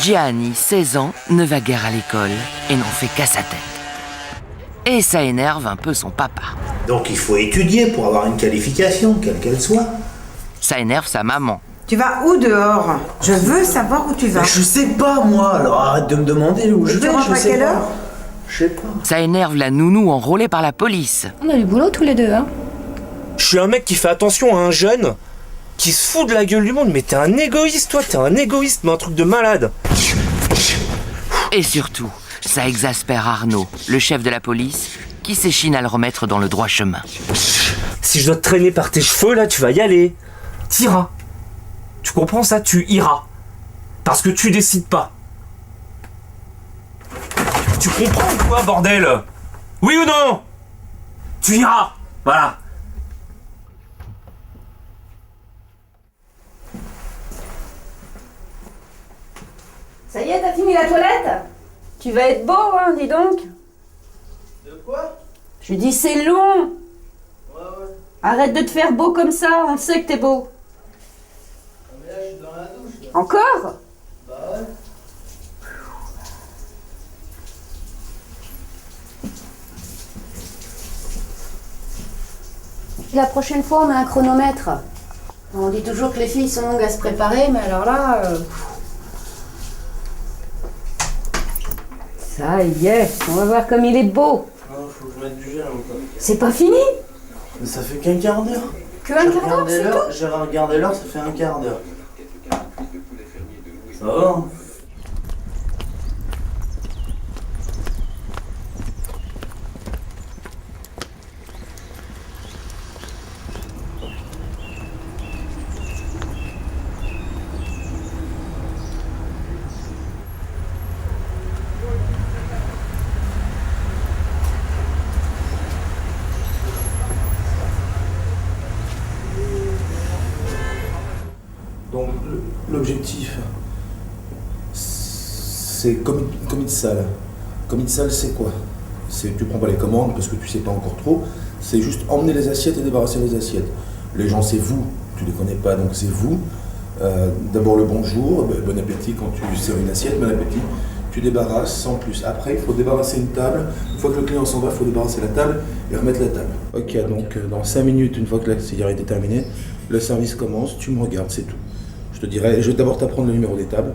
Gianni, 16 ans, ne va guère à l'école et n'en fait qu'à sa tête. Et ça énerve un peu son papa. Donc il faut étudier pour avoir une qualification, quelle qu'elle soit. Ça énerve sa maman. Tu vas où dehors? Je veux savoir où tu vas. Mais je sais pas moi, alors arrête de me demander où je vais, rentres à quelle heure? Je sais pas. Ça énerve la nounou enrôlée par la police. On a du boulot tous les deux, hein. Je suis un mec qui fait attention à un jeune qui se fout de la gueule du monde. Mais t'es un égoïste, toi, t'es un égoïste, mais un truc de malade. Et surtout, ça exaspère Arnaud, le chef de la police, qui s'échine à le remettre dans le droit chemin. Si je dois te traîner par tes cheveux, là, tu vas y aller. T'iras. Tu comprends ça? Tu iras. Parce que tu décides pas. Tu comprends ou quoi, bordel? Oui ou non? Tu iras. Voilà. Ça y est, t'as fini la toilette? Tu vas être beau, hein, dis donc. De quoi? Je dis c'est long. Ouais. Arrête de te faire beau comme ça, on sait que t'es beau. Mais là je suis dans la douche. Là. Encore? Bah ouais. La prochaine fois, on a un chronomètre. On dit toujours que les filles sont longues à se préparer, mais alors là... Ça y est, on va voir comme il est beau. Non, faut que je mette du gel encore. C'est pas fini? Mais ça fait qu'un quart d'heure. Que un quart d'heure, c'est tout? J'ai regardé l'heure, ça fait un quart d'heure. Ça va hein? Donc l'objectif, c'est commis de salle. Commis de salle, c'est quoi? Tu prends pas les commandes parce que tu sais pas encore trop. C'est juste emmener les assiettes et débarrasser les assiettes. Les gens, c'est vous. Tu les connais pas, donc c'est vous. D'abord le bonjour, bon appétit quand tu sers une assiette, bon appétit. Tu débarrasses sans plus. Après, il faut débarrasser une table. Une fois que le client s'en va, il faut débarrasser la table et remettre la table. Ok, donc dans 5 minutes, une fois que l'activité est terminée, le service commence, tu me regardes, c'est tout. Je te dirai, je vais d'abord t'apprendre le numéro des tables,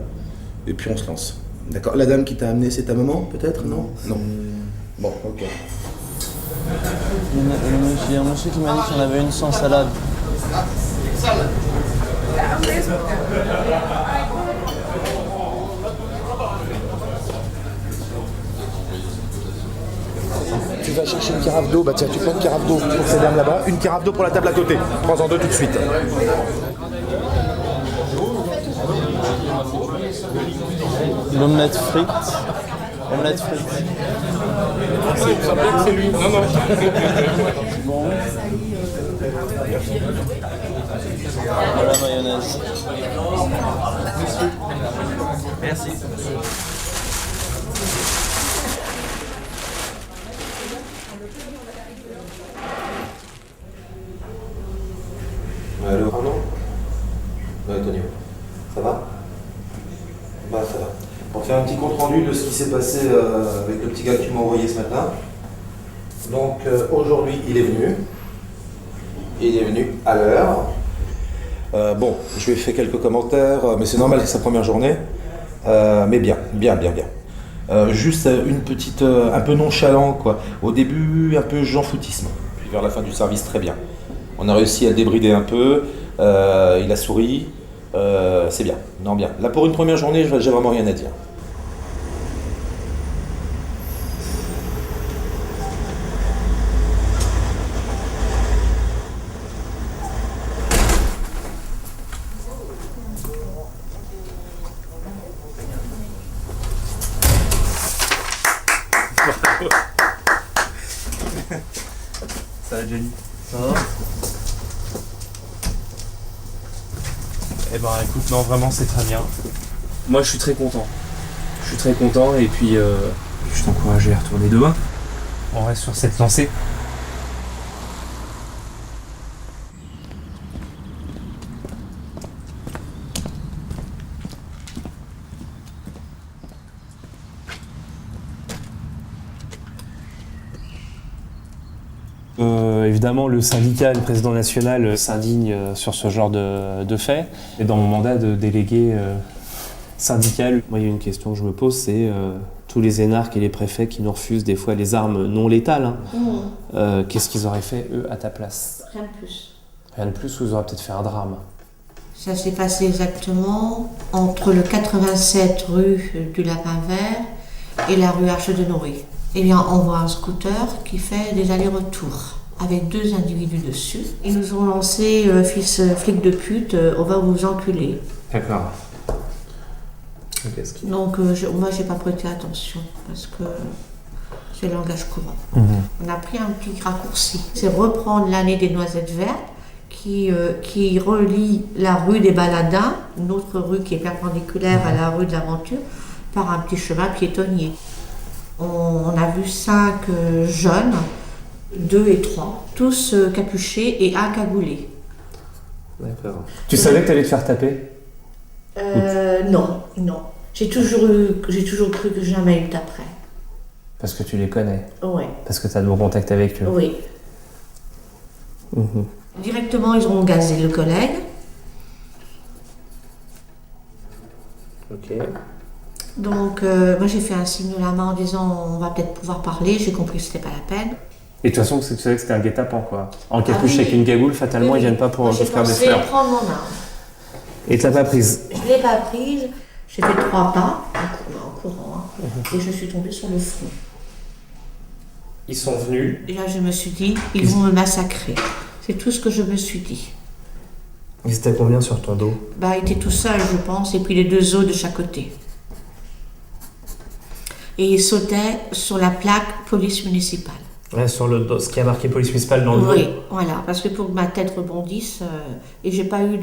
et puis on se lance. D'accord? La dame qui t'a amené, c'est ta maman, peut-être? Non? Non. Bon, ok. Il y a un monsieur qui m'a dit qu'il y en avait une sans salade. Tu vas chercher une carafe d'eau, bah tiens, tu prends une carafe d'eau pour ces dames là-bas, une carafe d'eau pour la table à côté. Prends-en deux tout de suite. L'omelette frite. Omelette frite. C'est lui. Non. Bon. Voilà la mayonnaise. Merci. Allô, Arnaud? Ouais, Tonio. Ça va? Bah, ça va. Pour faire un petit compte rendu de ce qui s'est passé avec le petit gars que tu m'as envoyé ce matin. Donc, aujourd'hui, il est venu. Il est venu à l'heure. Bon, je lui ai fait quelques commentaires, mais c'est normal, c'est sa première journée. Mais bien. Juste une petite, un peu nonchalant, quoi. Au début, un peu Jean Foutisme. Puis vers la fin du service, très bien. On a réussi à le débrider un peu, il a souri, c'est bien, non bien. Là pour une première journée, j'ai vraiment rien à dire. Ça va, Jenny? Ça va? Eh ben écoute, non, vraiment c'est très bien. Moi je suis très content. Je suis très content et puis je t'encourage à y retourner demain. On reste sur cette lancée. évidemment, le syndicat, le président national s'indigne sur ce genre de fait. Et dans mon mandat de délégué syndical, moi, il y a une question que je me pose, c'est tous les énarques et les préfets qui nous refusent des fois les armes non létales. Qu'est-ce qu'ils auraient fait, eux, à ta place? Rien de plus. Rien de plus, ou ils auraient peut-être fait un drame? Ça s'est passé exactement entre le 87 rue du Lapin Vert et la rue Arche de Noé. Eh bien, on voit un scooter qui fait des allers-retours avec 2 individus dessus. Ils nous ont lancé fils flic de pute, on va vous enculer. D'accord. Donc, moi, j'ai pas prêté attention parce que c'est le langage courant. On a pris un petit raccourci. C'est reprendre l'allée des Noisettes Vertes qui relie la rue des Baladins, une autre rue qui est perpendiculaire à la rue de l'Aventure, par un petit chemin piétonnier. On a vu 5 jeunes, 2 et 3, tous capuchés et un cagoulé. D'accord. Tu savais que tu allais te faire taper? Non. J'ai toujours cru que jamais eu d'après. Parce que tu les connais? Oui. Parce que tu as de bons contacts avec eux? Oui. Directement, ils ont gazé le collègue. Ok. Donc, moi j'ai fait un signe de la main en disant on va peut-être pouvoir parler. J'ai compris que c'était pas la peine. Et de toute façon, tu savais que c'était un guet-apens, quoi. En capuche avec une cagoule, fatalement, Oui. ils viennent pas pour te faire des J'ai fleurs. pensé prendre mon arme. Et tu l'as pas prise? Je l'ai pas prise. J'ai fait 3 pas en courant et je suis tombée sur le front. Ils sont venus. Et là, je me suis dit ils vont me massacrer. C'est tout ce que je me suis dit. Ils étaient combien sur ton dos? Bah, il était tout seul, je pense, et puis les 2 autres de chaque côté. Et il sautait sur la plaque police municipale. Ouais, sur le dos, ce qui a marqué police municipale dans le dos. Oui, voilà, parce que pour que ma tête rebondisse, et j'ai pas eu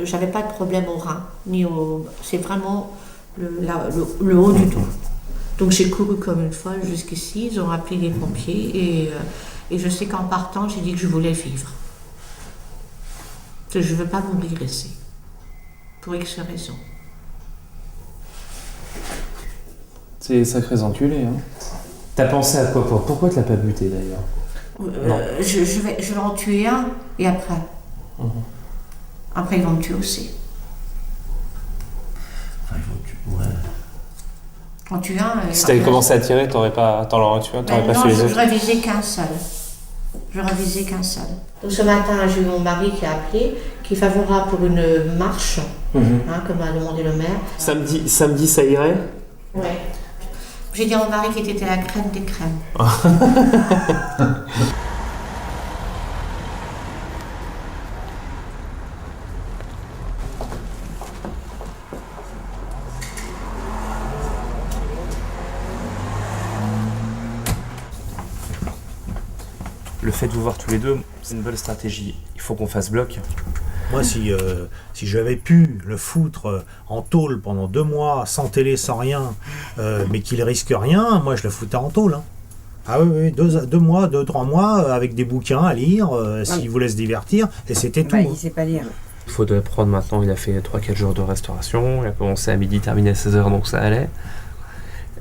j'avais pas de problème au rein, ni au, c'est vraiment le haut du dos. Donc j'ai couru comme une folle jusqu'ici, ils ont appelé les pompiers, et je sais qu'en partant, j'ai dit que je voulais vivre. Que je veux pas mourir ici, pour X raisons. C'est sacrés enculés, hein. T'as pensé à quoi? Pourquoi tu l'as pas buté d'ailleurs? Je vais en tuer un, et après. Après, ils vont me tuer aussi. Enfin, il faut que tu... Ouais. En tuer un. Si t'avais commencé à tirer, t'en l'aurais tué un, t'aurais pas non, fait les je autres. révisais qu'un seul. Donc ce matin, j'ai eu mon mari qui a appelé, qui est favorable pour une marche, comme a demandé le maire. Samedi, ça irait? Ouais. J'ai dit à mon mari qu'il était la crème des crèmes. Le fait de vous voir tous les deux, c'est une bonne stratégie. Il faut qu'on fasse bloc. Moi, si j'avais pu le foutre en tôle pendant 2 mois, sans télé, sans rien, mais qu'il risque rien, moi je le foutais en tôle. Hein. Ah oui, 2 mois, 2-3 mois, avec des bouquins à lire, s'il voulait se divertir, et c'était tout. Il sait pas lire. Il faudrait prendre maintenant, il a fait 3-4 jours de restauration, il a commencé à midi, terminé à 16h, donc ça allait.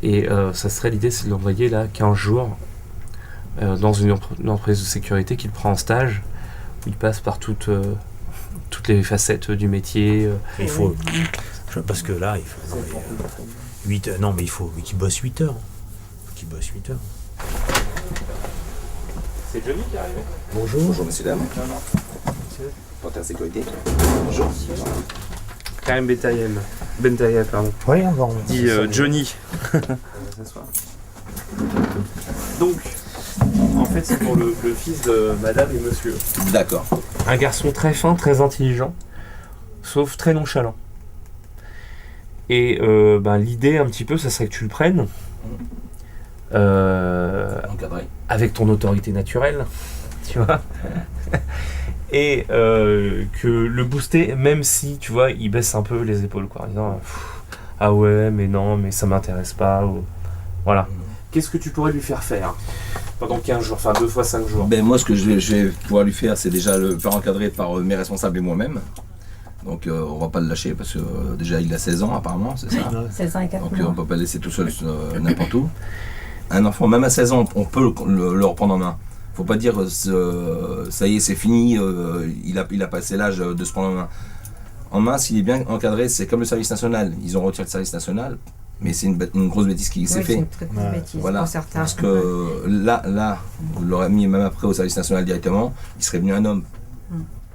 Et ça serait l'idée, c'est de l'envoyer là 15 jours dans une entreprise de sécurité qu'il prend en stage, où il passe par toutes les facettes du métier. Il faut, parce que là, il faut 8 heures. Non, mais il faut qu'il bosse 8 heures. Qu'il bosse 8 heures. C'est Johnny qui est arrivé. Bonjour. Bonjour, messieurs, dames. Porteur sécurité. Bonjour. Karim Bentayeb, pardon. Oui, on va. Dit Johnny. Donc, en fait, c'est pour le fils de madame et monsieur. D'accord. Un garçon très fin, très intelligent, sauf très nonchalant. Et l'idée, un petit peu, ça serait que tu le prennes. Encadré. Avec ton autorité naturelle, tu vois. Et que le booster, même si, tu vois, il baisse un peu les épaules, quoi, en disant ah ouais, mais non, mais ça m'intéresse pas, ou... Voilà. Qu'est-ce que tu pourrais lui faire faire pendant 15 jours, enfin 2 fois 5 jours? Ben moi, ce que je vais pouvoir lui faire, c'est déjà le faire encadrer par mes responsables et moi-même. Donc on va pas le lâcher parce que déjà il a 16 ans apparemment, c'est ça? 16 ans et 4 Donc mois. on peut pas le laisser tout seul n'importe où. Un enfant, même à 16 ans, on peut le reprendre en main. Faut pas dire ça y est, c'est fini, il a passé l'âge de se prendre en main. S'il est bien encadré, c'est comme le service national. Ils ont retiré le service national, mais c'est une grosse bêtise qui s'est Oui, c'est fait. une très grosse bêtise Voilà. pour certains. Parce que là, vous l'aurez mis même après au service national directement, il serait venu un homme.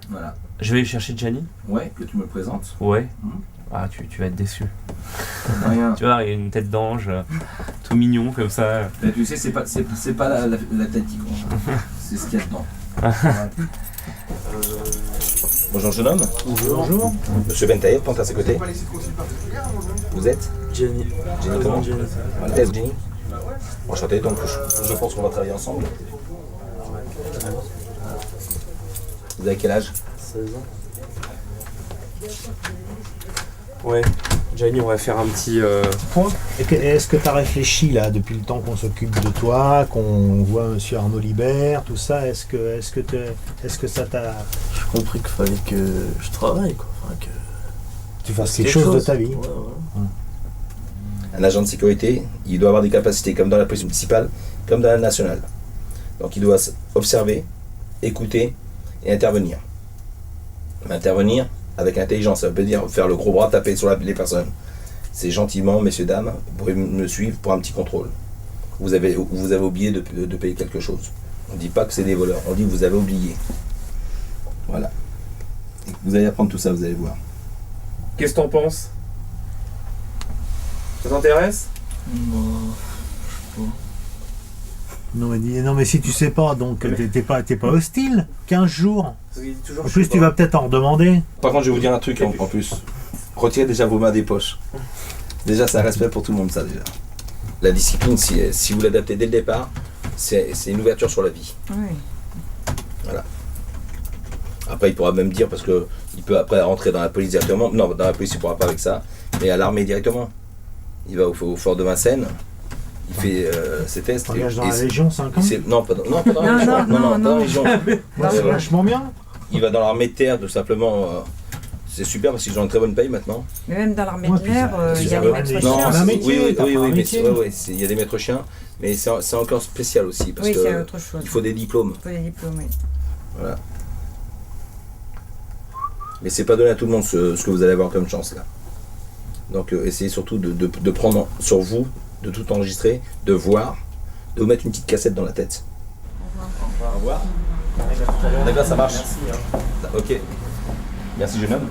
Voilà. Je vais aller chercher Gianni. Ouais, que tu me le présentes. Ouais. Ah, tu vas être déçu. Rien. Tu vois, il y a une tête d'ange, tout mignon comme ça. Mais tu sais, c'est pas la tête qui compte. C'est ce qu'il y a dedans. Bonjour jeune homme. Bonjour. Monsieur Bentaïr, plante à ses côtés. Vous êtes Jenny. Jenny comment Jenny. Voilà, Jenny. Enchanté, donc je pense qu'on va travailler ensemble. Vous avez quel âge? 16 ans. Ouais. Gianni, on va faire un petit point. Est-ce que tu as réfléchi là depuis le temps qu'on s'occupe de toi, qu'on voit Monsieur Arnaud Libert, tout ça? Est-ce que ça t'a... J'ai compris qu'il fallait que je travaille, quoi. Enfin, que Tu fasses quelque chose de ta vie. Ouais. Un agent de sécurité, il doit avoir des capacités comme dans la police municipale, comme dans la nationale. Donc il doit observer, écouter et intervenir. Mais intervenir avec intelligence, ça veut pas dire faire le gros bras, taper sur les personnes. C'est gentiment, messieurs, dames, vous pouvez me suivre pour un petit contrôle. Vous avez oublié de payer quelque chose. On ne dit pas que c'est des voleurs, on dit que vous avez oublié. Voilà. Et vous allez apprendre tout ça, vous allez voir. Qu'est-ce que t'en penses? Ça t'intéresse? Non mais si tu sais pas, donc t'es pas hostile. 15 jours. En plus tu vas peut-être en redemander. Par contre, je vais vous dire un truc en plus. Retirez déjà vos mains des poches. Déjà, c'est un respect pour tout le monde, ça, déjà. La discipline, si vous l'adaptez dès le départ, c'est une ouverture sur la vie. Oui. Voilà. Après, il pourra même dire, parce que il peut après rentrer dans la police directement. Non, dans la police, il ne pourra pas avec ça. Mais à l'armée directement. Il va au fort de Vincennes. Il fait ses tests. Engage dans la Légion 5 ans. Non, pas dans la Légion. Non, pas dans la Légion. C'est vachement bien. Il va dans l'armée de terre, tout simplement. C'est super parce qu'ils ont une très bonne paye maintenant. Mais même dans l'armée Ouais, de puis l'air, ça- il y a ça- des maîtres non, chiens. c'est un métier, oui, t'as pas un mais métier. il y a des maîtres chiens, mais c'est encore spécial aussi parce Oui, c'est que autre chose. il faut des diplômes. Il faut des diplômes, oui. Voilà. Mais c'est pas donné à tout le monde ce que vous allez avoir comme chance là. Donc essayez surtout de prendre sur vous, de tout enregistrer, de voir, de vous mettre une petite cassette dans la tête. Au revoir. D'accord, ça marche. Merci. Ok. Merci jeune homme.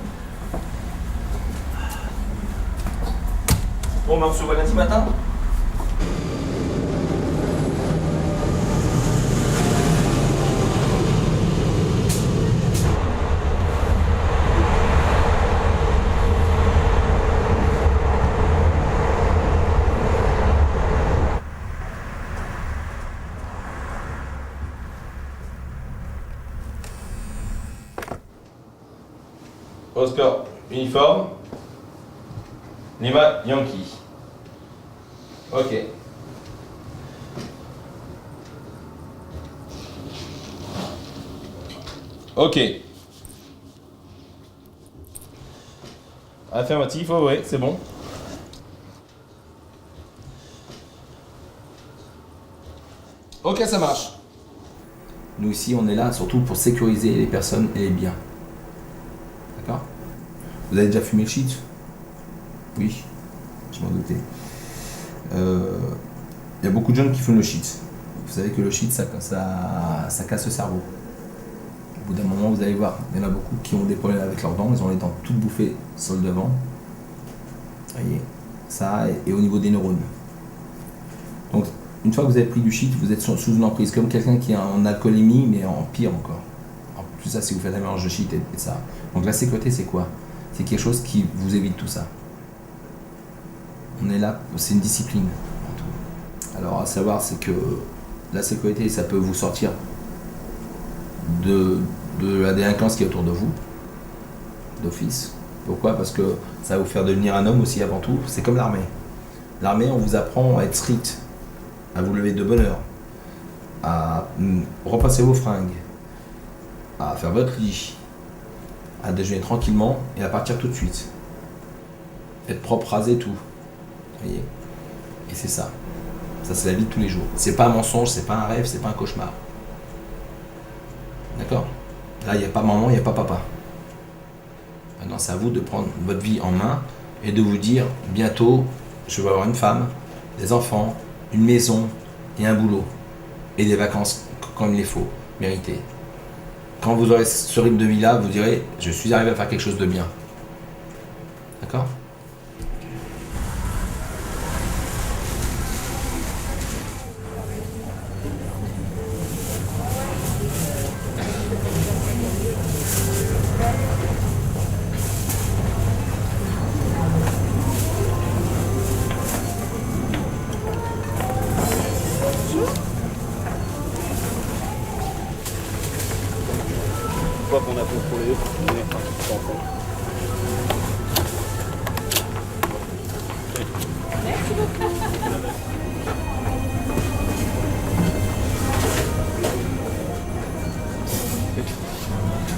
Bon, on se voit lundi matin. Oscar, uniforme. Lima, Yankee. Ok. Ok. Affirmatif, oh ouais, c'est bon. Ok, ça marche. Nous ici, on est là surtout pour sécuriser les personnes et les biens. D'accord? Vous avez déjà fumé le shit? Oui, je m'en doutais. Il y a beaucoup de jeunes qui fument le shit. Vous savez que le shit, ça casse le cerveau. Au bout d'un moment, vous allez voir, il y en a beaucoup qui ont des problèmes avec leurs dents, ils ont les dents toutes bouffées sur le devant. Vous voyez, ça, et au niveau des neurones. Donc, une fois que vous avez pris du shit, vous êtes sous une emprise, comme quelqu'un qui est en alcoolémie, mais en pire encore. En plus, ça, si vous faites un mélange de shit et ça. Donc, la sécurité, c'est quoi? C'est quelque chose qui vous évite tout ça. On est là, c'est une discipline. Alors, à savoir, c'est que la sécurité, ça peut vous sortir de la délinquance qui est autour de vous, d'office. Pourquoi? Parce que ça va vous faire devenir un homme aussi avant tout. C'est comme l'armée. L'armée, on vous apprend à être strict, à vous lever de bonne heure, à repasser vos fringues, à faire votre lit, à déjeuner tranquillement et à partir tout de suite. Être propre, rasé, tout. Vous voyez? Et c'est ça. Ça, c'est la vie de tous les jours. C'est pas un mensonge, c'est pas un rêve, c'est pas un cauchemar. D'accord? Là, il n'y a pas maman, il n'y a pas papa. Maintenant, c'est à vous de prendre votre vie en main et de vous dire, bientôt, je vais avoir une femme, des enfants, une maison et un boulot. Et des vacances comme il les faut, méritées. Quand vous aurez ce rythme de vie-là, vous direz, je suis arrivé à faire quelque chose de bien. D'accord? Qu'on a contrôlé, on est parti en compte.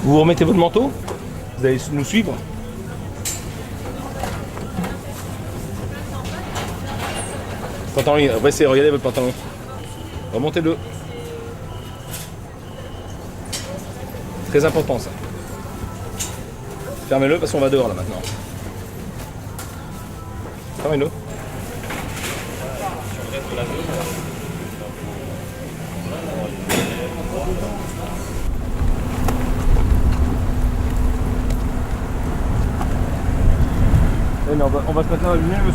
Vous remettez votre manteau? Vous allez nous suivre? Pantalon, après regardez votre pantalon. Remontez-le. Très important ça. Fermez-le parce qu'on va dehors là maintenant. Fermez-le. On va se mettre dans la lumière, oui.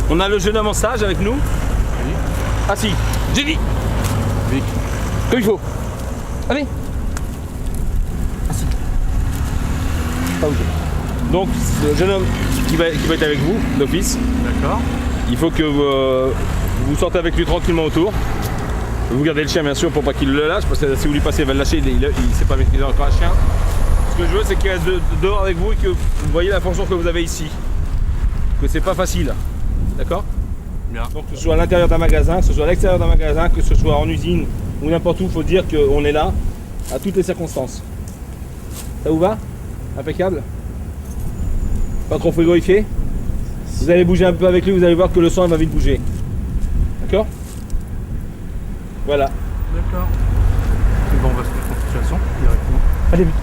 On a le jeune homme en stage avec nous. Oui. Ah si, j'ai dit. Oui. Comme il faut. Allez. Assis. Pas bouger. Donc, le jeune homme qui va être avec vous, d'office. D'accord. Il faut que vous sortez avec lui tranquillement autour. Vous gardez le chien bien sûr pour pas qu'il le lâche, parce que si vous lui passez, il va le lâcher, il ne sait pas maîtriser encore un chien. Ce que je veux, c'est qu'il reste dehors avec vous et que vous voyez la fonction que vous avez ici. Que c'est pas facile. D'accord? Bien. Donc que ce soit à l'intérieur d'un magasin, que ce soit à l'extérieur d'un magasin, que ce soit en usine ou n'importe où, il faut dire qu'on est là à toutes les circonstances. Ça vous va? Impeccable? Pas trop frigorifié? Vous allez bouger un peu avec lui, vous allez voir que le sang il va vite bouger. D'accord? Voilà. D'accord. Bon, on va se mettre en situation directement. Allez vite.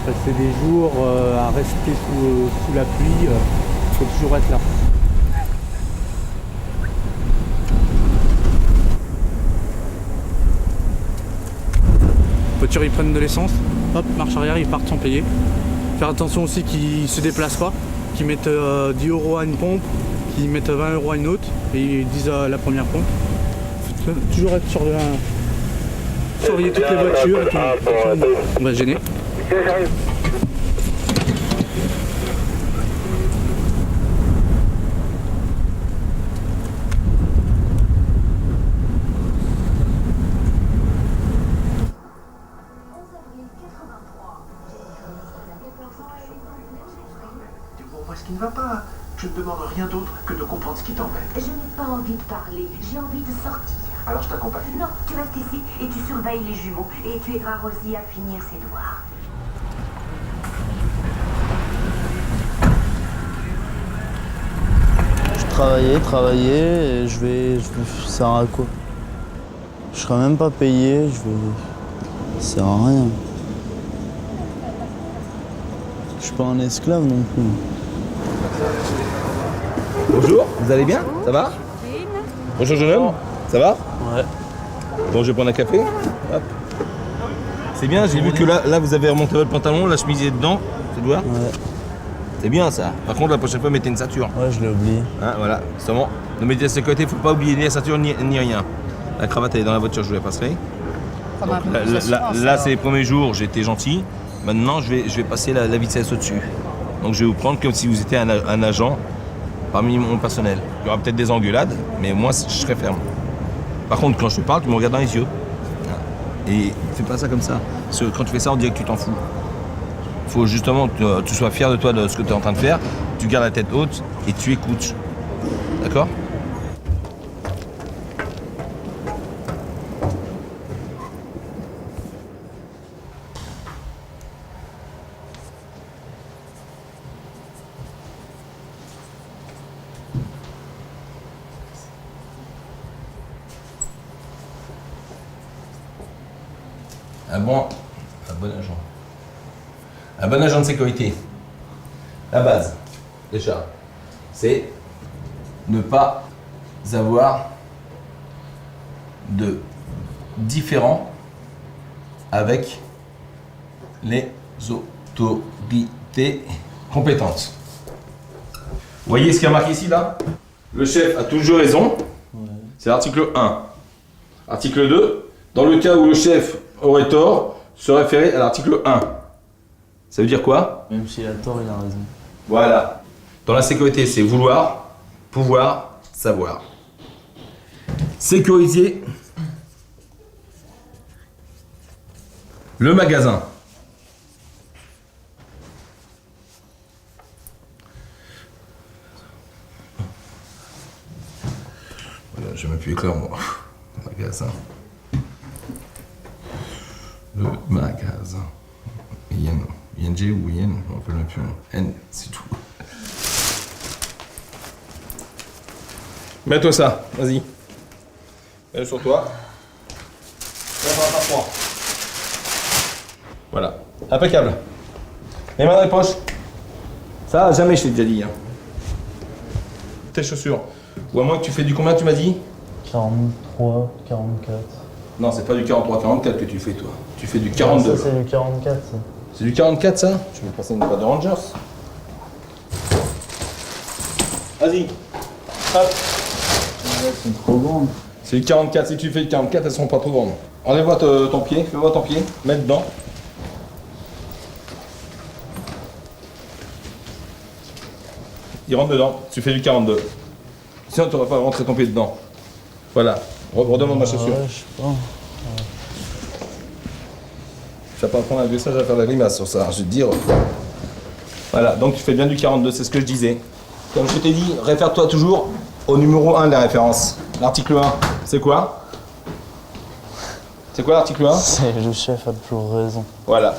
Passer des jours à rester sous la pluie, il faut toujours être là. Voitures ils prennent de l'essence, hop, marche arrière, ils partent sans payer. Faire attention aussi qu'ils ne se déplacent pas, qu'ils mettent 10 € à une pompe, qu'ils mettent 20 € à une autre et ils disent à la première pompe. Faut toujours être surveiller toutes les voitures et tout. On va se gêner. Dis-moi ce qui ne va pas. Je ne demande rien d'autre que de comprendre ce qui t'embête. Je n'ai pas envie de parler, j'ai envie de sortir. Alors je t'accompagne. Non, tu restes ici et tu surveilles les jumeaux et tu aideras Rosie à finir ses devoirs. Travailler, et je vais ça sert à quoi? Je serai même pas payé, ça sert à rien. Je suis pas un esclave non plus. Bonjour, vous allez bien? Ça va? Bonjour jeune homme, ça va? Ouais. Bon, je vais prendre un café. Hop. C'est bien, j'ai vu que là vous avez remonté votre pantalon, la chemise est dedans, tu dois? Ouais. C'est bien ça. Par contre, la prochaine fois, mettez une ceinture. Ouais, je l'ai oublié. Hein, voilà, justement. Ne mettez à sécurité, faut pas oublier ni la ceinture ni rien. La cravate elle est dans la voiture, je vous la passerai. Donc, là c'est les premiers jours, j'ai été gentil. Maintenant, je vais passer la vitesse au-dessus. Donc, je vais vous prendre comme si vous étiez un agent parmi mon personnel. Il y aura peut-être des engueulades, mais moi, je serai ferme. Par contre, quand je te parle, tu me regardes dans les yeux. Et fais pas ça comme ça. Parce que quand tu fais ça, on dirait que tu t'en fous. Il faut justement que tu sois fier de toi, de ce que tu es en train de faire. Tu gardes la tête haute et tu écoutes. D'accord ? un bon agent. Un bon agent de sécurité. La base, déjà, c'est ne pas avoir de différend avec les autorités compétentes. Vous voyez ce qu'il y a marqué ici, là? Le chef a toujours raison. C'est l'article 1. Article 2. Dans le cas où le chef aurait tort, se référer à l'article 1. Ça veut dire quoi? Même s'il a tort, il a raison. Voilà. Dans la sécurité, c'est vouloir, pouvoir, savoir. Sécuriser le magasin. Voilà, je ne plus éclair moi. Magasin. Le magasin. ING ou IN, on peut même plus. N, c'est tout. Mets-toi ça, vas-y. Mets-le sur toi. Voilà, impeccable. Les mains dans les poches. Ça, jamais je t'ai déjà dit. Hein. Tes chaussures. Ou à moins que tu fais du combien, tu m'as dit? 43, 44. Non, c'est pas du 43-44 que tu fais, toi. Tu fais du 42. Ça, c'est du 44, ça. C'est du 44, ça? Je vais passer une paire de Rangers. Vas-y. Hop. C'est trop grand. C'est du 44. Si tu fais du 44, elles seront pas trop grandes. Enlève-moi ton pied. Fais-moi ton pied. Mets dedans. Il rentre dedans. Tu fais du 42. Sinon, tu n'auras pas rentré ton pied dedans. Voilà. Redemande ma chaussure. Ouais, je sais pas. Tu vas pas prendre un glissage à faire la grimace sur ça, je vais te dire. Voilà, donc tu fais bien du 42, c'est ce que je disais. Comme je t'ai dit, réfère-toi toujours au numéro 1 de la référence. L'article 1, c'est quoi? C'est quoi l'article 1? C'est le chef a toujours raison. Voilà.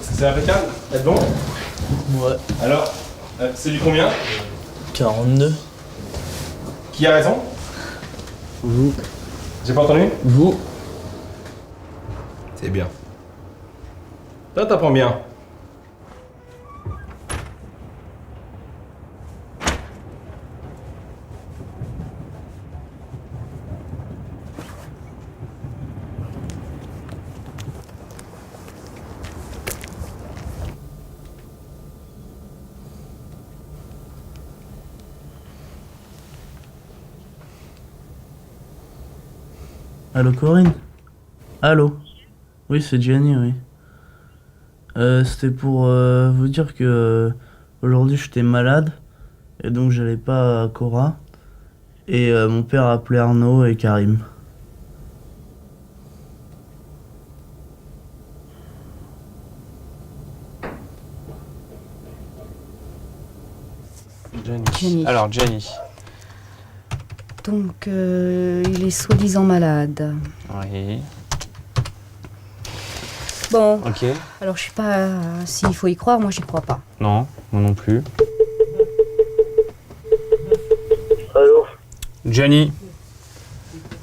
C'est impeccable? Êtes bon? Ouais. Alors, c'est du combien? 42. Qui a raison? Vous. J'ai pas entendu? Vous. C'est bien. Toi, t'apprends bien. Allô Corinne? Allô? Oui, c'est Gianni, oui. C'était pour vous dire que aujourd'hui j'étais malade et donc j'allais pas à Cora. Et mon père a appelé Arnaud et Karim. Jenny. Alors, Jenny. Donc, il est soi-disant malade. Oui. Bon. Ok. Alors, je sais pas s'il faut y croire, moi j'y crois pas. Non, moi non plus. Allô? Jenny.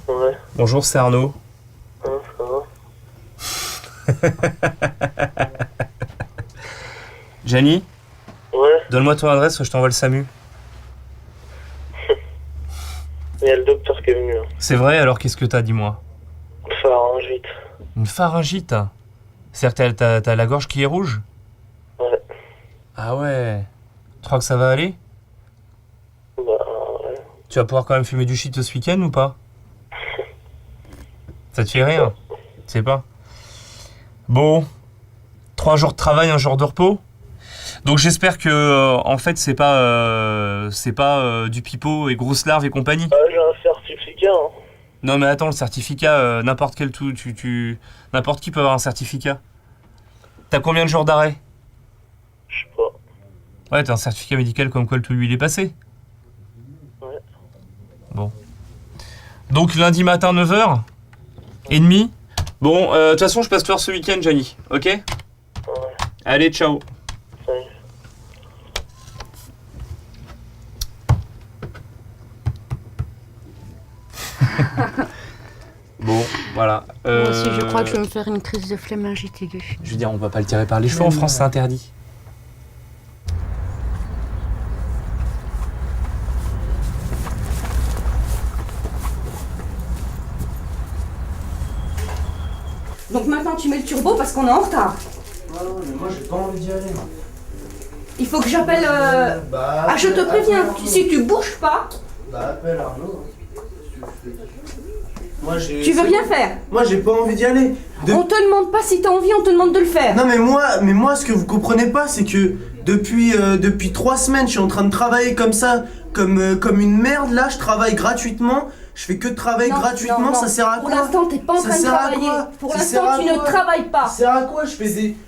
Ouais. Bonjour, c'est Arnaud. Ça va? Jenny. Ouais. Donne-moi ton adresse, je t'envoie le SAMU. Il y a le docteur qui est venu. C'est vrai, alors qu'est-ce que t'as, dis-moi? Pharyngite. Une pharyngite? C'est-à-dire que t'as la gorge qui est rouge? Ouais. Ah ouais. Tu crois que ça va aller? Bah ouais. Tu vas pouvoir quand même fumer du shit ce week-end ou pas? Ça te fait rire? Tu sais pas? Bon. 3 jours de travail, 1 jour de repos? Donc j'espère que en fait c'est pas du pipeau et grosses larves et compagnie. J'ai un certificat. Hein. Non mais attends, le certificat, n'importe quel n'importe qui peut avoir un certificat. T'as combien de jours d'arrêt? Je sais pas. Ouais, t'as un certificat médical comme quoi le tout lui il est passé. Ouais. Bon. Donc lundi matin 9h et demi. Bon, de toute façon je passe te voir ce week-end, Gianni, ok? Ouais. Allez, ciao. Salut. Bon. Voilà. Moi aussi, je crois que je vais me faire une crise de flémingite aiguë. Je veux dire, on va pas le tirer par les cheveux en France, c'est interdit. Donc maintenant tu mets le turbo parce qu'on est en retard. Ouais, mais moi j'ai pas envie d'y aller. Il faut que j'appelle... Ah, je te préviens, si tu bouges pas... Bah appelle Arnaud. Tu veux rien faire? Moi j'ai pas envie d'y aller. On te demande pas si t'as envie, on te demande de le faire. Non mais moi ce que vous comprenez pas c'est que depuis 3 semaines je suis en train de travailler comme ça, comme une merde là, je travaille gratuitement. Je fais que de travailler gratuitement, ça sert à quoi? Pour l'instant, t'es pas en train de travailler. Pour l'instant, tu ne travailles pas. Ça sert à quoi? Je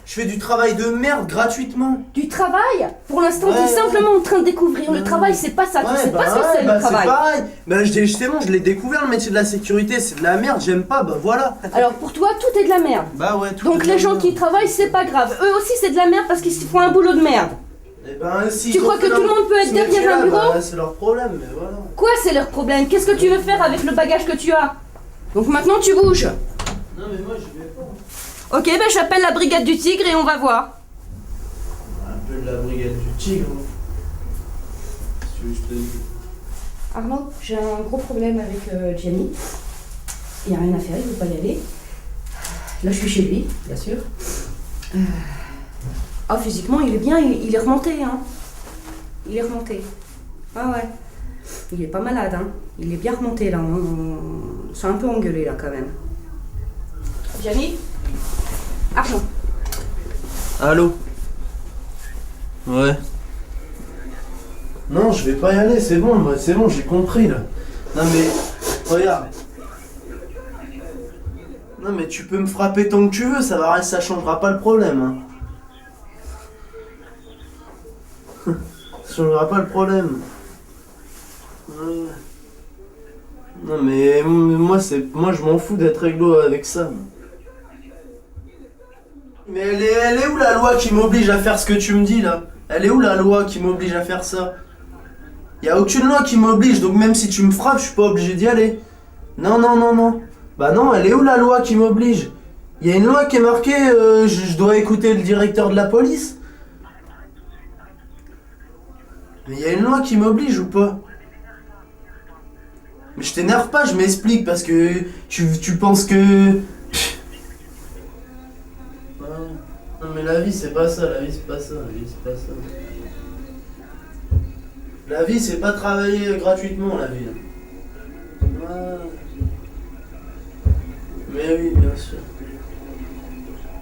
fais du travail de merde gratuitement. Du travail? Pour l'instant, t'es simplement en train de découvrir le travail, c'est pas ça, tu sais pas ce que c'est le travail. C'est pareil. Bah justement, je l'ai découvert le métier de la sécurité, c'est de la merde, j'aime pas, bah voilà. Alors pour toi, tout est de la merde. Bah ouais, tout. Donc les gens qui travaillent, c'est pas grave. Eux aussi, c'est de la merde parce qu'ils font un boulot de merde. Eh ben, si tu crois que tout le monde peut être derrière un bureau? Bah, c'est leur problème, mais voilà. Quoi, c'est leur problème? Qu'est-ce que tu veux faire avec le bagage que tu as? Donc maintenant, tu bouges. Non, mais moi, je vais pas. Ok, ben j'appelle la brigade du Tigre et on va voir. Un peu de la brigade du Tigre. Si tu veux, je te dis. Arnaud, j'ai un gros problème avec Gianni. Il n'y a rien à faire, il ne veut pas y aller. Là, je suis chez lui, bien sûr. Ah, physiquement, il est bien, il est remonté, hein. Il est remonté. Ah ouais. Il est pas malade, hein. Il est bien remonté, là. C'est un peu engueulé, là, quand même. Gianni? Argent. Allô? Ouais. Non, je vais pas y aller, c'est bon, j'ai compris, là. Non mais, regarde. Non mais tu peux me frapper tant que tu veux, ça changera pas le problème, hein. Ça changera pas le problème. Non mais moi je m'en fous d'être réglo avec ça. Mais elle est où la loi qui m'oblige à faire ce que tu me dis là? Elle est où la loi qui m'oblige à faire ça? Y a aucune loi qui m'oblige, donc même si tu me frappes, je suis pas obligé d'y aller. Non. Bah non, elle est où la loi qui m'oblige? Y a une loi qui est marquée, je dois écouter le directeur de la police. Mais y a une loi qui m'oblige ou pas? Mais je t'énerve pas, je m'explique parce que tu penses que... Non mais la vie c'est pas ça, la vie c'est pas ça. La vie c'est pas travailler gratuitement, la vie. Mais oui, bien sûr.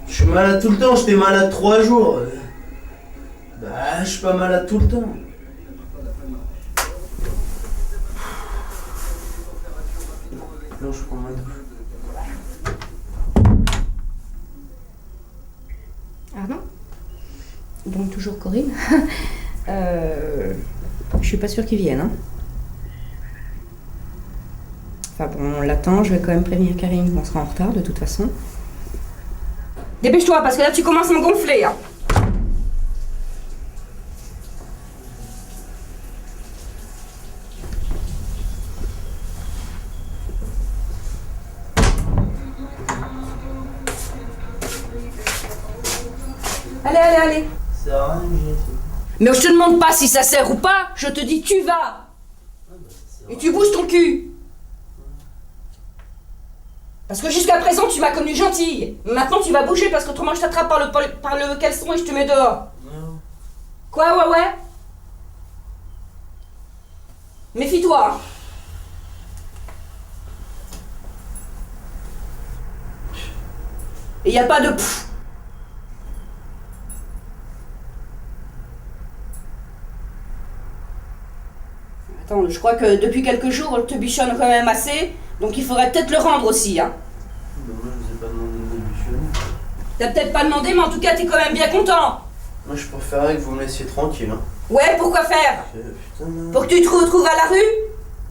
Je suis malade tout le temps, j'étais malade 3 jours. Bah je suis pas malade tout le temps. Non, je prends ma douche. Arnaud? Donc toujours Corinne. Je suis pas sûre qu'ils viennent. Hein. Enfin bon, on l'attend, je vais quand même prévenir Karine qu'on sera en retard de toute façon. Dépêche-toi parce que là tu commences à me gonfler. Hein. Allez. Ça sert à rien, Mais je te demande pas si ça sert ou pas, je te dis tu vas. Et tu bouges ton cul. Parce que jusqu'à présent tu m'as connue gentille. Maintenant tu vas bouger parce qu'autrement je t'attrape par le caleçon et je te mets dehors. Non. Quoi, ouais? Méfie-toi. Et y a pas de pfff. Attends, je crois que depuis quelques jours, on te bichonne quand même assez, donc il faudrait peut-être le rendre aussi, hein. Moi, je vous ai pas demandé de débutionner. T'as peut-être pas demandé, mais en tout cas, t'es quand même bien content. Moi, je préférerais que vous me laissiez tranquille, hein. Ouais, pourquoi faire? Putain, Pour que tu te retrouves à la rue?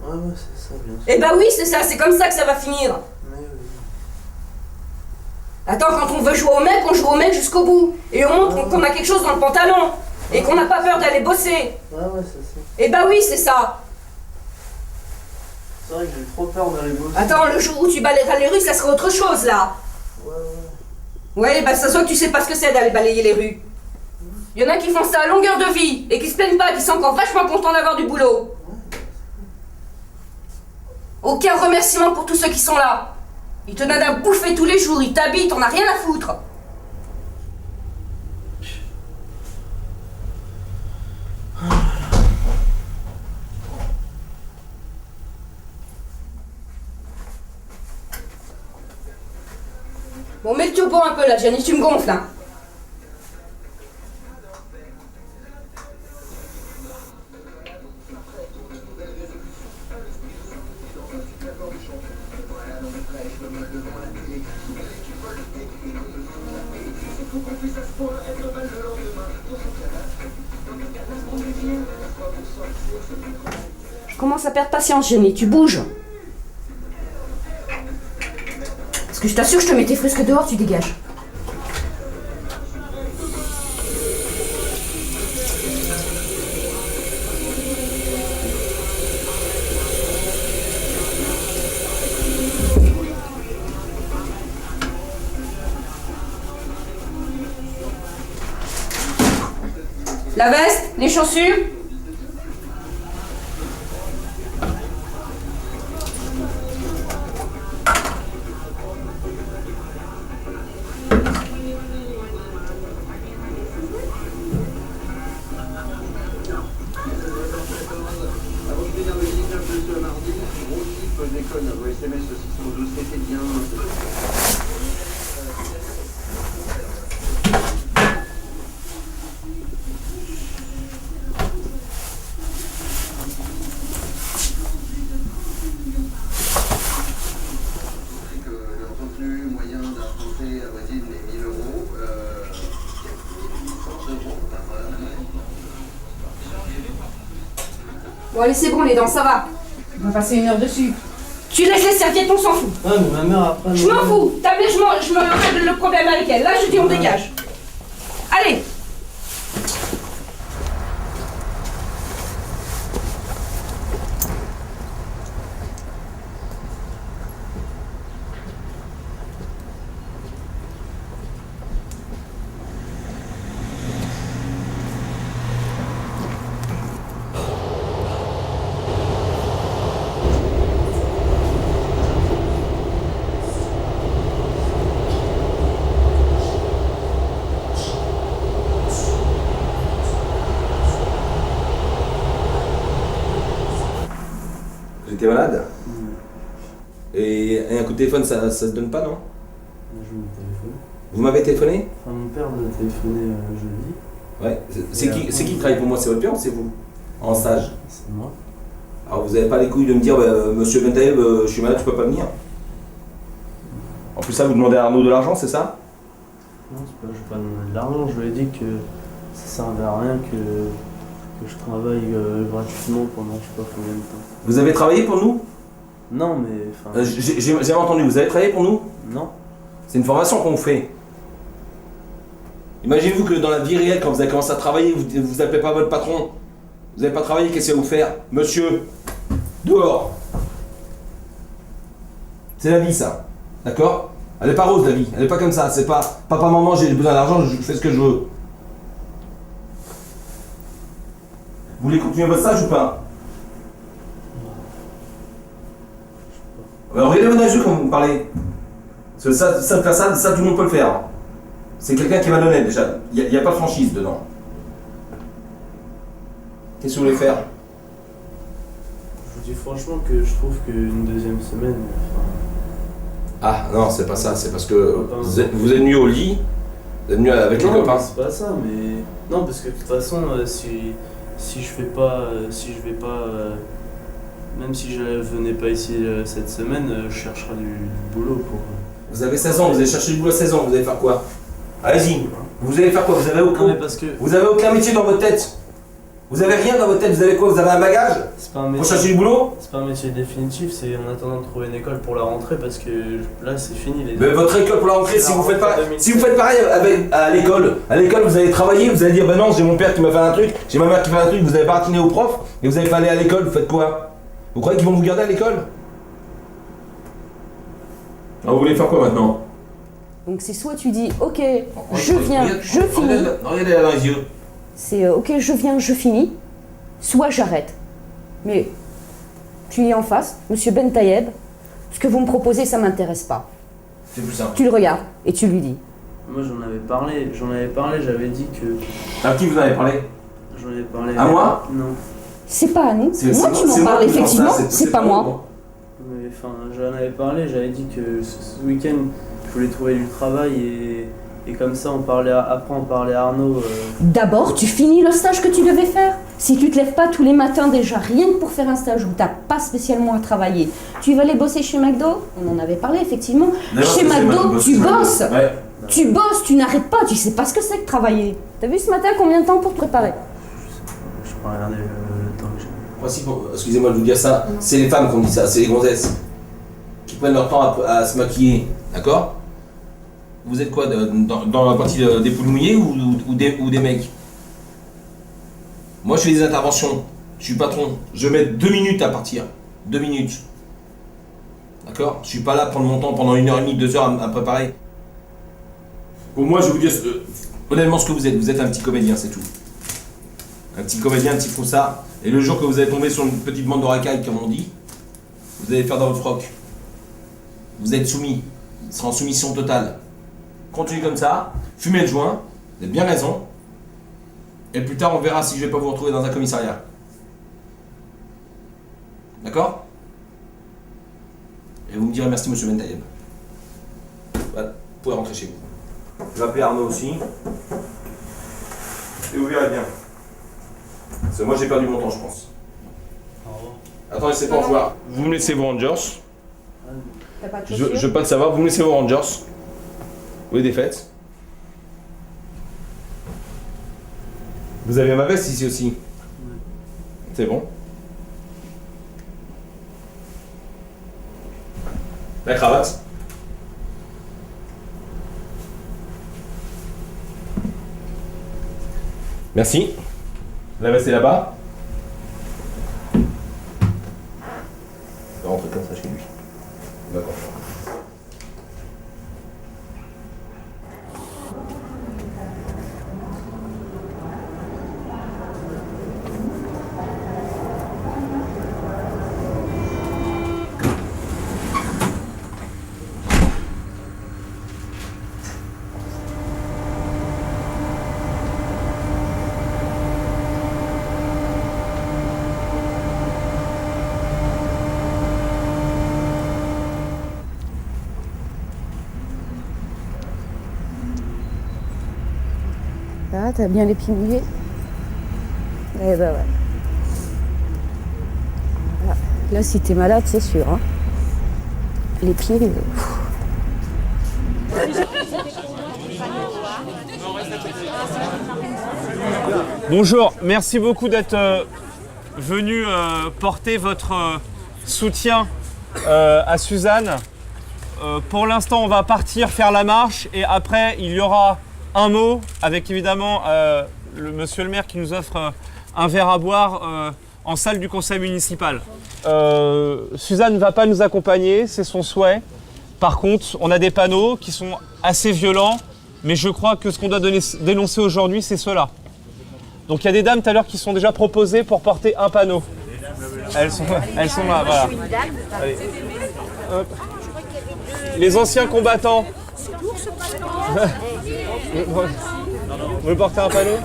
Ouais, c'est ça, bien sûr. Eh bah oui, c'est ça, c'est comme ça que ça va finir. Mais oui. Attends, quand on veut jouer au mec, on joue au mec jusqu'au bout. Et on montre qu'on a quelque chose dans le pantalon. Et qu'on n'a pas peur d'aller bosser. Ouais, c'est ça. Eh bah oui, c'est ça. C'est vrai que j'ai trop peur d'aller bosser. Attends, le jour où tu balayeras les rues, ça sera autre chose là. Ouais, bah ça se voit que tu sais pas ce que c'est d'aller balayer les rues. Il y en a qui font ça à longueur de vie et qui se plaignent pas, qui sont encore vachement contents d'avoir du boulot. Aucun remerciement pour tous ceux qui sont là. Ils te donnent à bouffer tous les jours, ils t'habitent, on a rien à foutre. Bon, mets le turbo un peu là, Gianni, tu me gonfles là. Je commence à perdre patience, Gianni, tu bouges. Parce que je t'assure, je te mets tes fresques dehors, tu dégages. La veste, les chaussures. Bon allez, c'est bon les dents, ça va. On va passer 1 heure dessus. Tu laisses les serviettes, on s'en fout. Ouais, mais ma mère après... Je m'en fous. Tablé, je me règle le problème avec elle. Là, je dis on dégage. Allez. J'étais malade. Et un coup de téléphone, ça se donne pas, non? Je me téléphone. Vous m'avez téléphoné? Enfin, mon père m'a téléphoné jeudi. Ouais. C'est qui travaille pour moi? C'est votre père ou c'est vous? En stage? C'est moi. Alors vous avez pas les couilles de me dire, monsieur Bentaïeb, je suis malade, tu peux pas venir? En plus ça, vous demandez à Arnaud de l'argent, c'est ça? Non, c'est pas, je vais pas demander de l'argent. Je lui ai dit que ça servait à rien que je travaille gratuitement pendant je sais pas combien de temps. Vous avez travaillé pour nous? Non, mais... J'ai entendu, vous avez travaillé pour nous? Non. C'est une formation qu'on vous fait. Imaginez-vous que dans la vie réelle, quand vous avez commencé à travailler, vous appelez pas votre patron. Vous n'avez pas travaillé, qu'est-ce qu'il va vous faire? Monsieur, dehors. C'est la vie, ça. D'accord? Elle est pas rose, la vie. Elle est pas comme ça. C'est pas papa, maman, j'ai besoin d'argent, je fais ce que je veux. Vous voulez continuer votre stage ou pas? Alors, regardez votre yeux quand vous me parlez. Parce que ça, tout le monde peut le faire. C'est quelqu'un qui est malhonnête déjà. Il n'y a pas de franchise dedans. Qu'est-ce que vous voulez faire? Je vous dis franchement que je trouve qu'une deuxième semaine... Ah non, c'est pas ça. C'est parce que vous êtes venu au lit. Vous êtes venu avec les copains. Non, c'est pas ça, mais... Non, parce que de toute façon, si je vais pas... Même si je venais pas ici cette semaine, je chercherai du boulot pour... Vous avez 16 ans, vous allez chercher du boulot à 16 ans, vous allez faire quoi? Allez-y, vous allez faire quoi? Vous avez aucun métier dans votre tête. Vous avez rien dans votre tête, vous avez quoi? Vous avez un bagage? Pour chercher du boulot? C'est pas un métier définitif, c'est en attendant de trouver une école pour la rentrée parce que là c'est fini les... Mais votre école pour la rentrée, si vous faites pareil à l'école, vous allez travailler, vous allez dire bah non, j'ai mon père qui m'a fait un truc, j'ai ma mère qui fait un truc, vous allez pas ratiner au prof et vous allez pas aller à l'école, vous faites quoi? Vous croyez qu'ils vont vous garder à l'école? Alors, vous voulez faire quoi maintenant? Donc c'est soit tu dis ok, je viens, je finis. Regardez là dans les yeux. C'est ok, je viens, je finis. Soit j'arrête. Mais tu es en face, monsieur Ben Tayeb. Ce que vous me proposez, ça m'intéresse pas. C'est plus simple. Tu le regardes et tu lui dis. Moi j'en avais parlé, j'avais dit que... À qui vous en avez parlé? J'en avais parlé... À moi? Non. C'est pas à nous. Moi tu m'en moi parles qui pense effectivement, ça, c'est pas moi. Mais enfin, j'en avais parlé, j'avais dit que ce week-end, je voulais trouver du travail et comme ça, après on parlait à Arnaud. D'abord, tu finis le stage que tu devais faire. Si tu te lèves pas tous les matins déjà, rien que pour faire un stage où t'as pas spécialement à travailler, tu vas aller bosser chez McDo. On en avait parlé effectivement. Chez McDo, tu bosses. Ouais. Tu bosses, tu n'arrêtes pas, tu sais pas ce que c'est que travailler. T'as vu ce matin combien de temps pour te préparer? Je peux regarder le temps que j'ai. Excusez-moi de vous dire ça, c'est les femmes qui ont dit ça, c'est les gonzesses. Qui prennent leur temps à se maquiller, d'accord? Vous êtes quoi, dans la partie des poules mouillées ou des mecs? Moi je fais des interventions, je suis patron, je mets 2 minutes à partir, 2 minutes. D'accord? Je suis pas là prendre mon temps pendant 1h30, 2 heures à préparer. Pour moi je vais vous dire honnêtement ce que vous êtes un petit comédien, c'est tout. Un petit comédien, un petit froussard. Et le jour que vous allez tomber sur une petite bande de racailles, comme on dit, vous allez faire dans votre froc. Vous êtes soumis. Vous serez en soumission totale. Continuez comme ça, fumez le joint, vous avez bien raison. Et plus tard, on verra si je vais pas vous retrouver dans un commissariat. D'accord? Et vous me direz merci, monsieur Ben Tayeb. Voilà, vous pouvez rentrer chez vous. Je vais appeler Arnaud aussi. Et vous verrez bien. Parce que moi j'ai perdu mon temps, je pense. Attendez, c'est pas au revoir. Vous me laissez vos Rangers. Je veux pas le savoir, vous me laissez vos Rangers. Vous voulez des fêtes? Vous avez ma veste ici aussi. C'est bon. La cravate. Merci. La veste est là-bas. Je vais rentrer comme ça chez lui. D'accord. Ah, t'as bien les pieds mouillés? Eh ben ouais. Voilà. Là, si t'es malade, c'est sûr. Hein. Les pieds... Bonjour, merci beaucoup d'être venu porter votre soutien à Suzanne. Pour l'instant, on va partir faire la marche et après, il y aura un mot avec évidemment monsieur le maire qui nous offre un verre à boire en salle du conseil municipal. Suzanne ne va pas nous accompagner, c'est son souhait. Par contre, on a des panneaux qui sont assez violents, mais je crois que ce qu'on doit dénoncer aujourd'hui, c'est cela. Donc il y a des dames tout à l'heure qui sont déjà proposées pour porter un panneau. Elles sont là, voilà. Allez. Hop. Les anciens combattants. Vous voulez porter un panneau?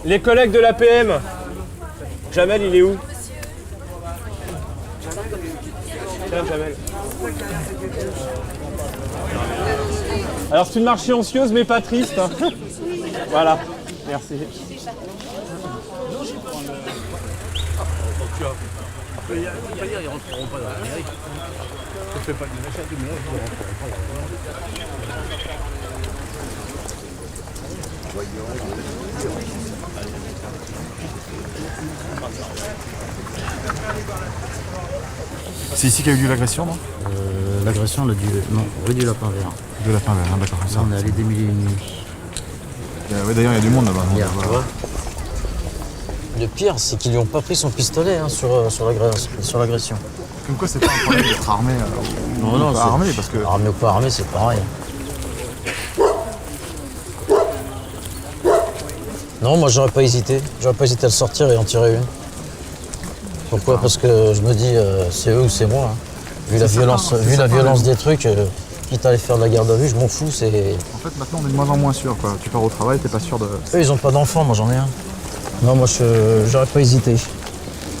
Les collègues de l'APM. Jamel, il est où? Tiens, Jamel. Alors c'est une marche silencieuse mais pas triste. Hein. Voilà, merci. Ils rentreront pas dans l'Amérique. Je fais pas de machin, mais là, ils rentreront pas dans C'est ici qu'a eu lieu l'agression, non? L'agression, non, rue du Lapin Vert. De Lapin Vert, d'accord. Là, on est allé des milliers et demi. Ouais, d'ailleurs, il y a du monde là-bas. Le pire, c'est qu'ils lui ont pas pris son pistolet hein, sur l'agression. Comme quoi, c'est pas un problème d'être armé ou pas armé, parce que... Armé ou pas armé, c'est pareil. Non, moi j'aurais pas hésité. J'aurais pas hésité à le sortir et en tirer une. Pourquoi? Parce que je me dis, c'est eux ou c'est moi. Hein. Vu la violence des trucs, quitte à aller faire de la garde à vue, je m'en fous. C'est... En fait, maintenant, on est de moins en moins sûr, quoi. Tu pars au travail, t'es pas sûr de... Eux, ils ont pas d'enfants, moi j'en ai un. Non, moi j'aurais pas hésité.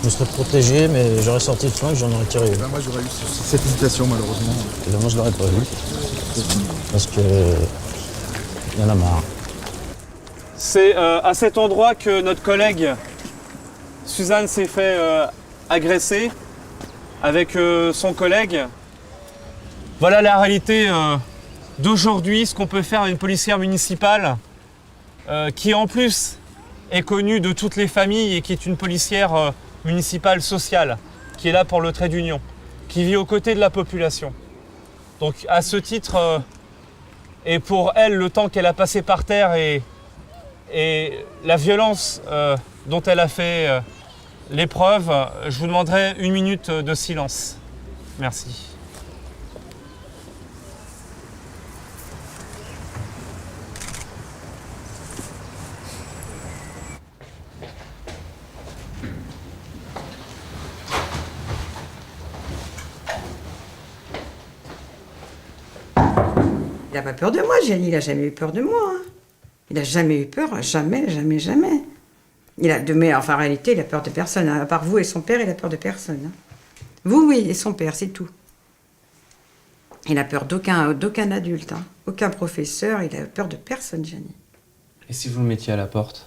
Je me serais protégé, mais j'aurais sorti le flingue, j'en aurais tiré une. Moi, j'aurais eu cette hésitation, malheureusement. Et ben, moi, je l'aurais pas eu. Parce que... il y en a marre. C'est à cet endroit que notre collègue Suzanne s'est fait agresser avec son collègue. Voilà la réalité d'aujourd'hui, ce qu'on peut faire à une policière municipale qui en plus est connue de toutes les familles et qui est une policière municipale sociale, qui est là pour le trait d'union, qui vit aux côtés de la population. Donc à ce titre, et pour elle, le temps qu'elle a passé par terre et la violence dont elle a fait l'épreuve, je vous demanderai 1 minute de silence. Merci. Il n'a pas peur de moi, Gianni, il n'a jamais eu peur de moi. Hein. Il n'a jamais eu peur, jamais. Mais enfin, en réalité, il a peur de personne. Hein. À part vous et son père, il a peur de personne. Hein. Vous, oui, et son père, c'est tout. Il a peur d'aucun adulte, hein. Aucun professeur, il a peur de personne, Gianni. Et si vous le mettiez à la porte?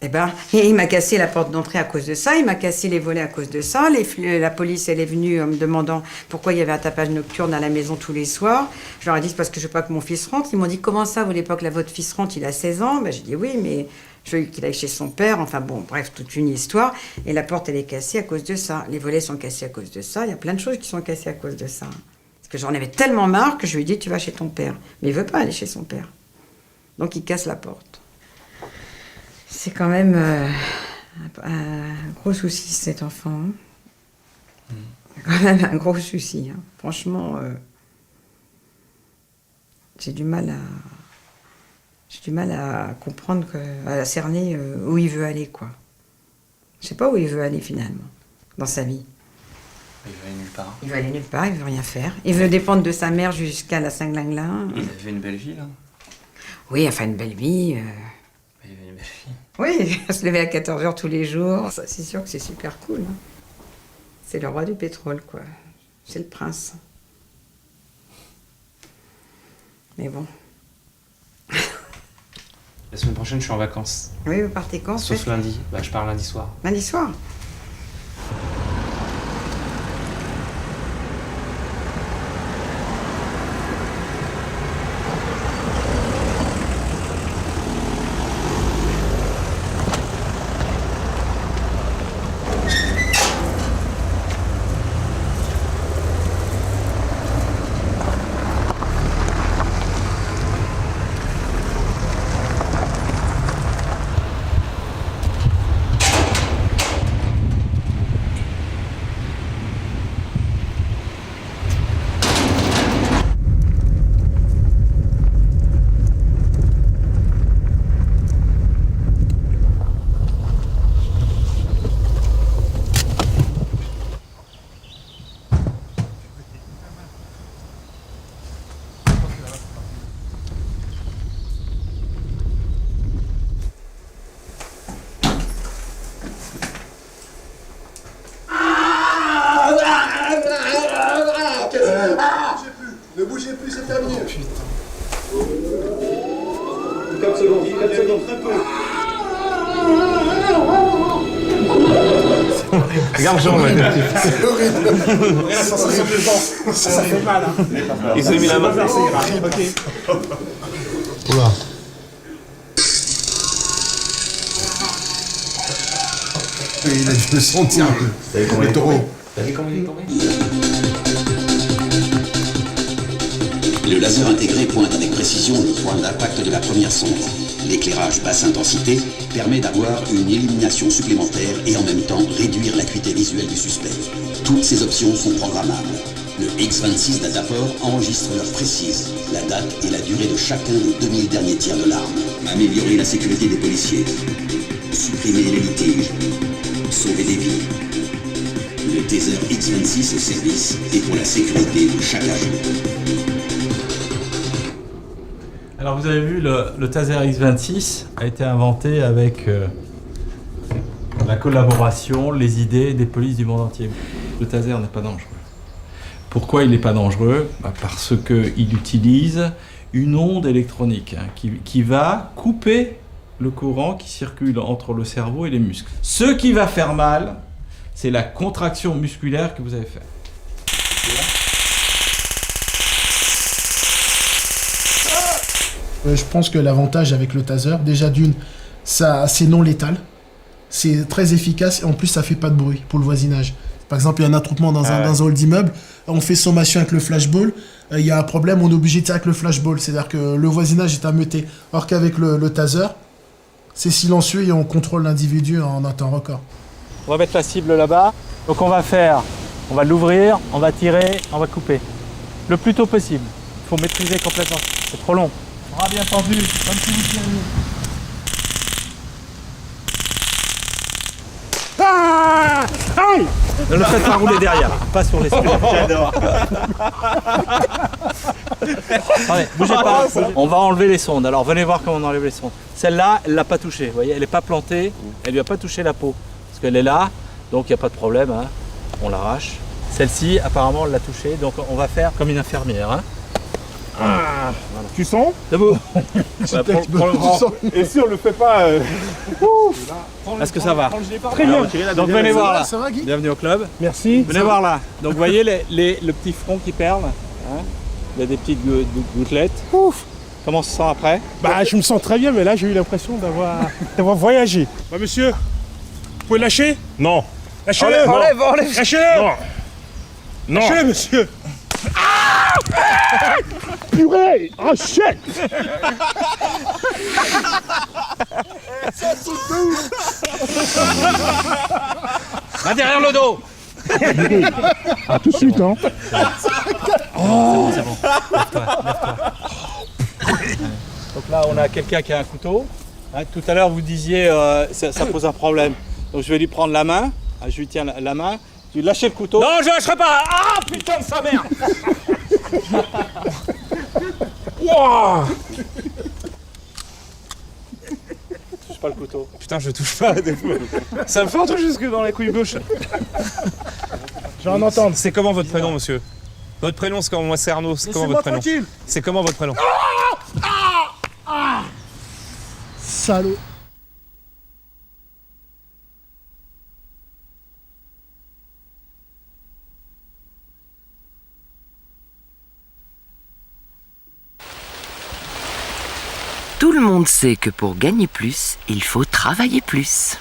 Eh ben, il m'a cassé la porte d'entrée à cause de ça, il m'a cassé les volets à cause de ça. La police, elle est venue en me demandant pourquoi il y avait un tapage nocturne à la maison tous les soirs. Je leur ai dit, c'est parce que je veux pas que mon fils rentre. Ils m'ont dit, comment ça, vous voulez pas que votre fils rentre, il a 16 ans? Ben, j'ai dit, oui, mais je veux qu'il aille chez son père. Enfin bon, bref, toute une histoire. Et la porte, elle est cassée à cause de ça. Les volets sont cassés à cause de ça. Il y a plein de choses qui sont cassées à cause de ça. Parce que j'en avais tellement marre que je lui ai dit, tu vas chez ton père. Mais il veut pas aller chez son père. Donc il casse la porte. C'est quand même un gros souci, cet enfant. C'est quand même un gros souci. Hein. Franchement, j'ai du mal à comprendre, à cerner où il veut aller, quoi. Je sais pas où il veut aller, finalement, dans sa vie. Il veut aller nulle part. Il veut aller nulle part, il veut rien faire. Il veut dépendre de sa mère jusqu'à la Saint-Glinglin. Il avait une belle vie, là. Oui, enfin, une belle vie. Il avait une belle vie. Oui, se lever à 14h tous les jours, ça, c'est sûr que c'est super cool. Hein. C'est le roi du pétrole, quoi. C'est le prince. Mais bon. La semaine prochaine, je suis en vacances. Oui, vous partez quand? Sauf lundi. Bah, je pars lundi soir. Lundi soir? Ne bougez plus, c'est terminé. Oh, putain. 4 secondes, 4 secondes, très peu. Regarde Jean, c'est horrible. La sensation de danse. Ça fait mal. Hein. Ils ont mis la main. Ok. Oula. Il a dû le sentir, le taureau. T'as vu comment il est tombé? Le laser intégré pointe avec précision le point d'impact de la première sonde. L'éclairage basse intensité permet d'avoir une illumination supplémentaire et en même temps réduire l'acuité visuelle du suspect. Toutes ces options sont programmables. Le X26 Dataport enregistre l'heure précise, la date et la durée de chacun des 2000 derniers tirs de l'arme. Améliorer la sécurité des policiers. Supprimer les litiges. Sauver des vies. Le taser X26 au service et pour la sécurité de chaque agent. Alors vous avez vu, le taser X26 a été inventé avec la collaboration, les idées des polices du monde entier. Le taser n'est pas dangereux. Pourquoi il n'est pas dangereux ? Parce qu'il utilise une onde électronique qui va couper le courant qui circule entre le cerveau et les muscles. Ce qui va faire mal, c'est la contraction musculaire que vous avez faite. Je pense que l'avantage avec le taser, déjà d'une, c'est non létal, c'est très efficace et en plus ça fait pas de bruit pour le voisinage. Par exemple, il y a un attroupement dans un hall d'immeuble, on fait sommation avec le flashball, il y a un problème, on est obligé de tirer avec le flashball, c'est-à-dire que le voisinage est ameuté. Or qu'avec le taser, c'est silencieux et on contrôle l'individu en un temps record. On va mettre la cible là-bas, donc on va l'ouvrir, on va tirer, on va couper. Le plus tôt possible, il faut maîtriser complètement, c'est trop long. Bras bien tendu, comme si vous tiriez. Ah, aïe! Ne le faites pas rouler derrière, pas sur les skis. J'adore. Allez, bougez pas. On va enlever les sondes. Alors venez voir comment on enlève les sondes. Celle-là, elle l'a pas touchée. Vous voyez, elle n'est pas plantée. Elle lui a pas touché la peau. Parce qu'elle est là, donc il n'y a pas de problème. Hein. On l'arrache. Celle-ci, apparemment, elle l'a touchée. Donc on va faire comme une infirmière. Hein. Ah, voilà. Tu sens? Debout. Et si on le fait pas Est-ce que ça va? Très bien. Donc venez voir là. Ça va, Guy? Bienvenue au club. Merci. Venez voir là. Donc vous voyez le petit front qui perle. Hein, il y a des petites gouttelettes. Ouf. Comment on se sent après? Bah je me sens très bien, mais là j'ai eu l'impression d'avoir voyagé. Bah monsieur, vous pouvez lâcher? Non. Lâchez-le. Enlève. Lâchez-le. Non. Lâchez-le monsieur. Ah, purée! Oh shit! Va derrière le dos! Ah, tout de suite, hein! Oh. C'est bon. Lève-toi. Donc là, on a quelqu'un qui a un couteau. Hein, tout à l'heure, vous disiez ça pose un problème. Donc je vais lui prendre la main. Ah, je lui tiens la main. Je lui lâche le couteau. Non, je lâcherai pas! Ah, putain de sa mère! Wow. Touche pas le couteau. Putain, je touche pas. Ça me fait un truc jusque dans les couilles gauches. Je vais en entendre. C'est comment votre prénom, monsieur? Votre prénom, c'est comment? Moi, c'est Arnaud. C'est comment votre prénom? Tranquille. C'est comment votre prénom? Salaud. Tout le monde sait que pour gagner plus, il faut travailler plus.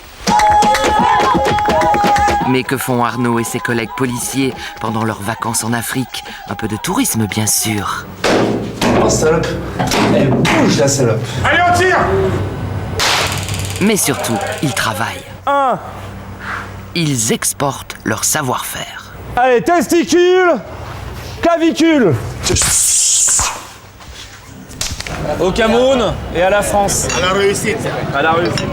Mais que font Arnaud et ses collègues policiers pendant leurs vacances en Afrique? Un peu de tourisme, bien sûr. Oh, salope. Elle bouge, la salope. Allez, on tire! Mais surtout, ils travaillent. Ils exportent leur savoir-faire. Allez, testicules, clavicule. Au Cameroun et à la France. À la réussite. À la réussite.